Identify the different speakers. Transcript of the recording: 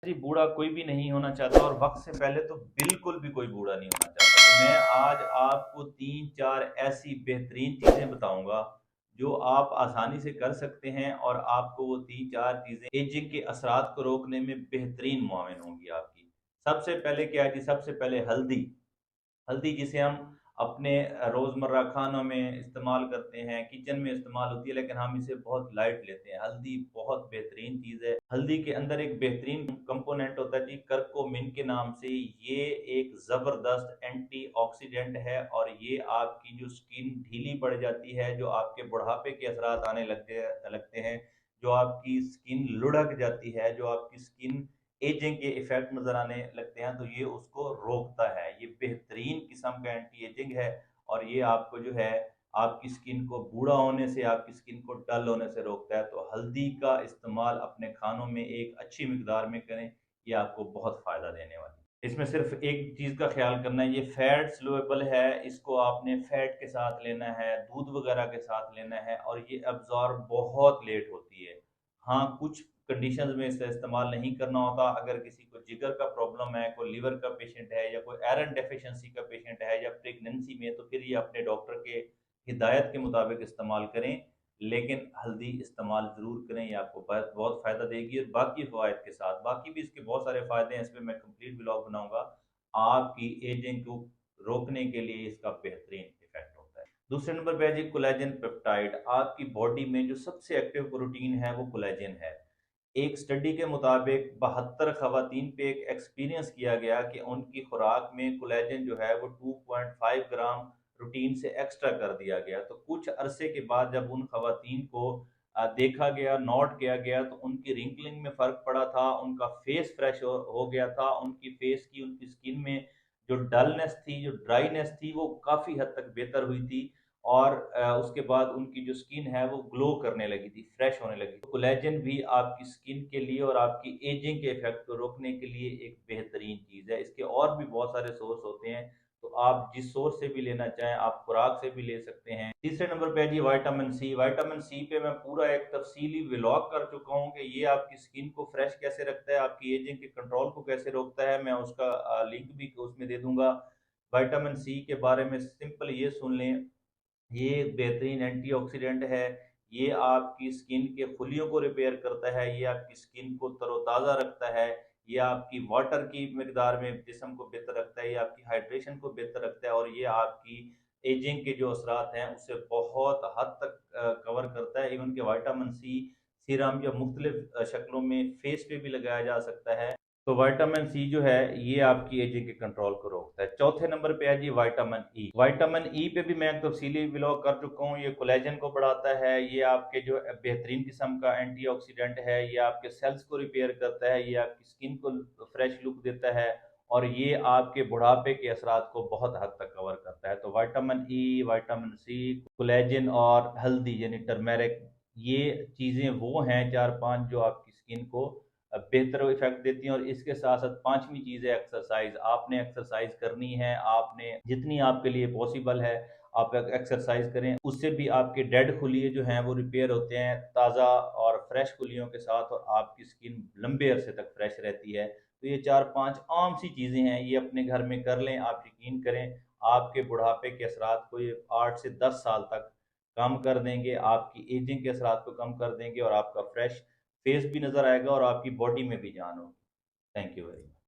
Speaker 1: जी बूढ़ा कोई भी नहीं होना चाहता, और वक्त से पहले तो बिल्कुल भी कोई बूढ़ा नहीं होना चाहता। तो मैं आज आपको तीन चार ऐसी बेहतरीन चीज़ें बताऊंगा जो आप आसानी से कर सकते हैं, और आपको वो तीन चार चीज़ें एजिंग के असरात को रोकने में बेहतरीन मुआविन होंगी आपकी। सबसे पहले क्या है जी, सबसे पहले हल्दी। हल्दी जिसे हम अपने रोज़मर्रा खानों में इस्तेमाल करते हैं, किचन में इस्तेमाल होती है, लेकिन हम इसे बहुत लाइट लेते हैं। हल्दी बहुत बेहतरीन चीज़ है। हल्दी के अंदर एक बेहतरीन कंपोनेंट होता है जी, करक्यूमिन के नाम से। ये एक ज़बरदस्त एंटीऑक्सीडेंट है, और ये आपकी जो स्किन ढीली पड़ जाती है, जो आपके बुढ़ापे के असरात आने लगते हैं, जो आपकी स्किन लुढ़क जाती है, जो आपकी स्किन एजिंग के इफेक्ट नजर आने लगते हैं, तो ये उसको रोकता है। ये बेहतरीन किस्म का एंटी एजिंग है, और ये आपको जो है आपकी स्किन को बूढ़ा होने से, आपकी स्किन को डल होने से रोकता है। तो हल्दी का इस्तेमाल अपने खानों में एक अच्छी मिकदार में करें, ये आपको बहुत फ़ायदा देने वाली है। इसमें सिर्फ एक चीज़ का ख्याल करना है, ये फैट स्लोएबल है, इसको आपने फैट के साथ लेना है, दूध वगैरह के साथ लेना है, और ये अब्जॉर्ब बहुत लेट होती है। हाँ, कुछ कंडीशंस में इसे इस्तेमाल नहीं करना होता। अगर किसी को जिगर का प्रॉब्लम है, कोई लिवर का पेशेंट है, या कोई आयरन डेफिशिएंसी का पेशेंट है, या प्रेगनेंसी में, तो फिर ये अपने डॉक्टर के हिदायत के मुताबिक इस्तेमाल करें। लेकिन हल्दी इस्तेमाल ज़रूर करें, ये आपको बहुत बहुत फ़ायदा देगी। और बाकी फ़वाइद के साथ, बाकी भी इसके बहुत सारे फ़ायदे हैं, इस पर मैं कंप्लीट ब्लॉग बनाऊंगा। आपकी एजिंग को रोकने के लिए इसका बेहतरीन इफेक्ट होता है। दूसरे नंबर पे है जी कोलेजन पेप्टाइड। आपकी बॉडी में जो सबसे एक्टिव प्रोटीन है वो कोलेजन है। एक स्टडी के मुताबिक 72 खवातीन पे एक एक्सपीरियंस किया गया कि उनकी खुराक में कोलेजन जो है वो 2.5 ग्राम रूटीन से एक्स्ट्रा कर दिया गया। तो कुछ अरसे के बाद जब उन खवातीन को देखा गया, नोट किया गया, तो उनकी रिंकलिंग में फ़र्क पड़ा था, उनका फेस फ्रेश हो गया था, उनकी फेस की, उनकी स्किन में जो डलनेस थी, जो ड्राईनेस थी, वो काफ़ी हद तक बेहतर हुई थी। और उसके बाद उनकी जो स्किन है वो ग्लो करने लगी थी, फ्रेश होने लगी। तो कोलेजन भी आपकी स्किन के लिए और आपकी एजिंग के इफेक्ट को रोकने के लिए एक बेहतरीन चीज़ है। इसके और भी बहुत सारे सोर्स होते हैं, तो आप जिस सोर्स से भी लेना चाहें, आप खुराक से भी ले सकते हैं। तीसरे नंबर पे है जी विटामिन सी। विटामिन सी पे मैं पूरा एक तफसीली व्लॉग कर चुका हूँ कि ये आपकी स्किन को फ्रेश कैसे रखता है, आपकी एजिंग के कंट्रोल को कैसे रोकता है। मैं उसका लिंक भी उसमें दे दूंगा। विटामिन सी के बारे में सिंपल ये सुन लें, ये एक बेहतरीन एंटीऑक्सीडेंट है। ये आपकी स्किन के खुलियों को रिपेयर करता है, ये आपकी स्किन को तरोताज़ा रखता है, ये आपकी वाटर की मिकदार में जिस्म को बेहतर रखता है, ये आपकी हाइड्रेशन को बेहतर रखता है, और ये आपकी एजिंग के जो असरात हैं उससे बहुत हद तक कवर करता है। इवन के विटामिन सी सीरम या मुख्तलिफ शक्लों में फेस पे भी लगाया जा सकता है। तो विटामिन सी जो है ये आपकी एजिंग के कंट्रोल को रोकता है। चौथे नंबर पे है जी विटामिन ई। विटामिन ई पे भी मैं एक तफसीली व्लॉग कर चुका हूँ। ये कोलेजन को बढ़ाता है, ये आपके जो बेहतरीन किस्म का एंटीऑक्सीडेंट है, ये आपके सेल्स को रिपेयर करता है, ये आपकी स्किन को फ्रेश लुक देता है, और ये आपके बुढ़ापे के असरात को बहुत हद तक कवर करता है। तो vitamin E, vitamin C, collagen और हल्दी यानी टर्मेरिक, ये चीज़ें वो हैं चार पांच जो आपकी स्किन को बेहतर इफेक्ट देती हैं। और इसके साथ साथ पांचवी चीज़ है एक्सरसाइज। आपने एक्सरसाइज करनी है, आपने जितनी आपके लिए पॉसिबल है आप एक्सरसाइज करें। उससे भी आपके डेड खुलिये जो हैं वो रिपेयर होते हैं ताज़ा और फ्रेश खुलियों के साथ, और आपकी स्किन लंबे अरसे तक फ्रेश रहती है। तो ये चार पांच आम सी चीज़ें हैं, ये अपने घर में कर लें। आप यकीन करें, आपके बुढ़ापे के असरात को ये 8 से 10 साल तक कम कर देंगे, आपकी एजिंग के असरात को कम कर देंगे, और आपका फ्रेश फेस भी नज़र आएगा, और आपकी बॉडी में भी जान होगी। Thank you very much.